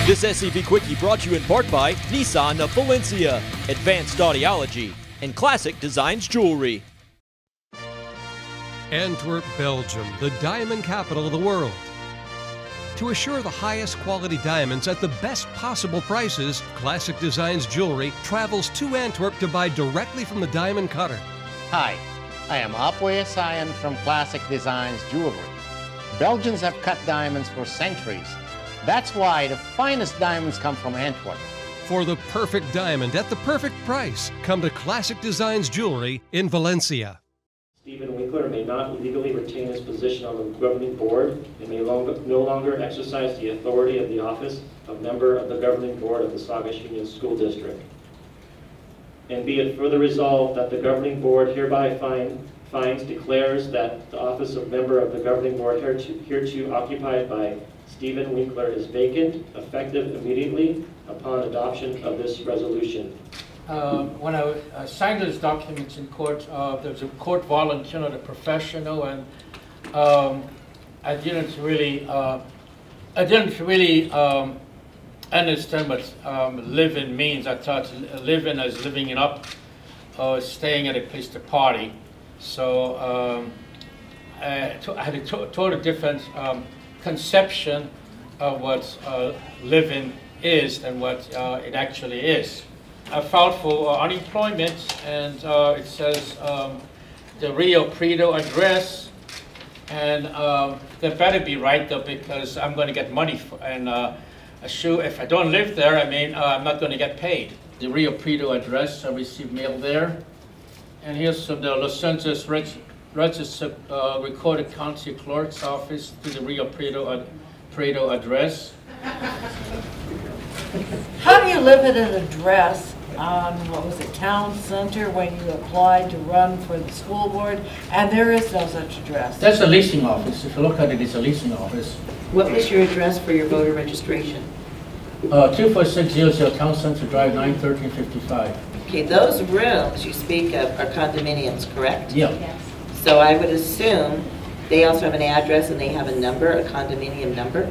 This SCV Qwike brought to you in part by Nissan of Valencia, Advanced Audiology, and Classic Designs Jewelry. Antwerp, Belgium, the diamond capital of the world. To assure the highest quality diamonds at the best possible prices, Classic Designs Jewelry travels to Antwerp to buy directly from the diamond cutter. Hi, I am Apwe Sayan from Classic Designs Jewelry. Belgians have cut diamonds for centuries. That's why the finest diamonds come from Antwerp. For the perfect diamond at the perfect price, come to Classic Designs Jewelry in Valencia. Stephen Winkler may not legally retain his position on the governing board and may no longer exercise the authority of the office of member of the governing board of the Saugus Union School District. And be it further resolved that the governing board hereby declares that the office of member of the governing board hereto occupied by Stephen Winkler is vacant, effective immediately upon adoption of this resolution. When I signed those documents in court, there was a court volunteer, not a professional, and I didn't really understand what live-in means. I thought live-in as living it up, staying at a place to party. So I had a total different conception of what live-in is and what it actually is. I filed for unemployment, and it says the Rio Preto address, and that better be right though, because I'm going to get money for, and if I don't live there, I mean I'm not going to get paid. The Rio Preto address, I received mail there, and here's from the Los Angeles Register Recorded County Clerk's office to the Rio Preto address. How do you live at an address on, what was it, Town Center, when you applied to run for the school board, and there is no such address? That's a leasing office. If you look at it, it's a leasing office. What was your address for your voter registration? 24600 Town Center Drive, 91355. Okay, those rooms you speak of are condominiums, correct? Yeah. Yes. So I would assume they also have an address and they have a number, a condominium number?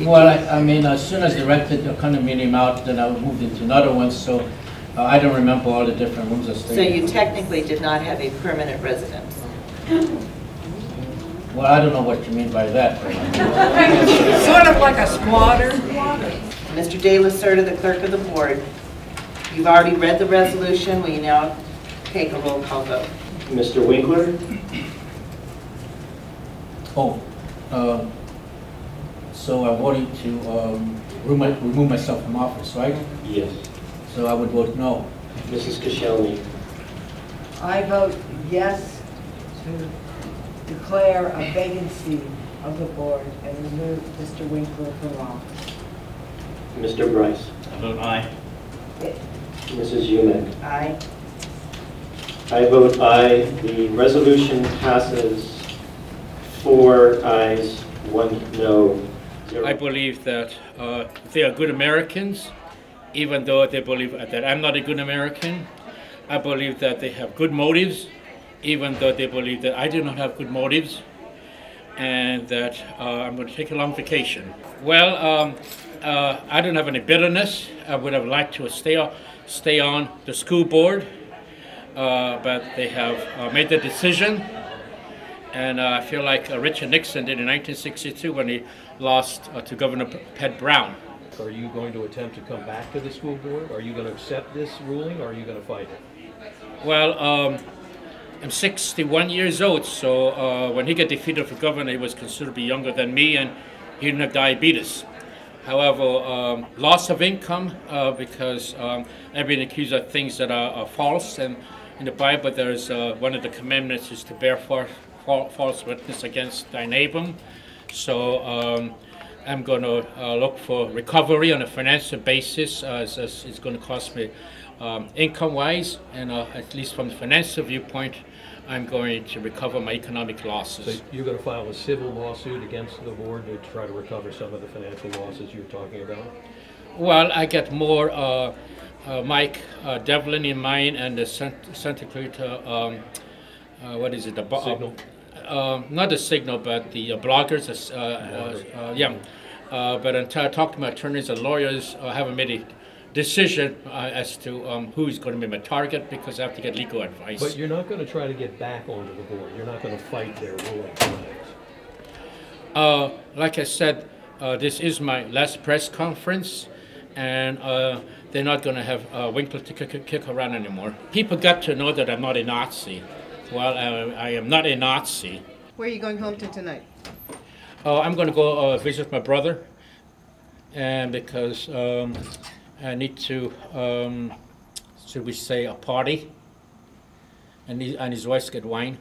Well, I mean, as soon as they rented the condominium out, then I moved into another one, so I don't remember all the different rooms I stayed in. So you technically did not have a permanent residence? Well, I don't know what you mean by that. Sort of like a squatter. Mr. De La Cerda, the clerk of the board, you've already read the resolution. Will you now take a roll call vote? Mr. Winkler? So I'm voting to remove myself from office, right? Yes. So I would vote no. Mrs. Koscielny? I vote yes to declare a vacancy of the board and remove Mr. Winkler from office. Mr. Bryce? I vote aye. Mrs. Umek? Aye. I vote aye. The resolution passes 4 ayes, 1 no. 0. I believe that they are good Americans, even though they believe that I'm not a good American. I believe that they have good motives, even though they believe that I do not have good motives, and that I'm going to take a long vacation. Well, I don't have any bitterness. I would have liked to stay on the school board, but they have made the decision. And I feel like Richard Nixon did in 1962 when he lost to Governor Pat Brown. Are you going to attempt to come back to the school board? Are you going to accept this ruling, or are you going to fight it? Well, I'm 61 years old, so when he got defeated for governor, he was considerably younger than me, and he didn't have diabetes. However, loss of income, because I've been accused of things that are false, and in the Bible there's one of the commandments is to bear false witness against thy neighbor. So I'm going to look for recovery on a financial basis, as it's going to cost me income-wise, and at least from the financial viewpoint, I'm going to recover my economic losses. So you're going to file a civil lawsuit against the board to try to recover some of the financial losses you're talking about? Well, I get more Mike Devlin in mind, and the Santa Clarita, what is it? The Signal? not the Signal, but the bloggers. Yeah, but until I talk to my attorneys and lawyers, I haven't made a decision as to who's going to be my target, because I have to get legal advice. But you're not going to try to get back onto the board. You're not going to fight their ruling tonight. Like I said, this is my last press conference, and they're not going to have Winkler to kick around anymore. People got to know that I'm not a Nazi. Well, I am not a Nazi. Where are you going home to tonight? I'm going to go visit my brother, and because I need to, should we say, a party, and his wife get wine.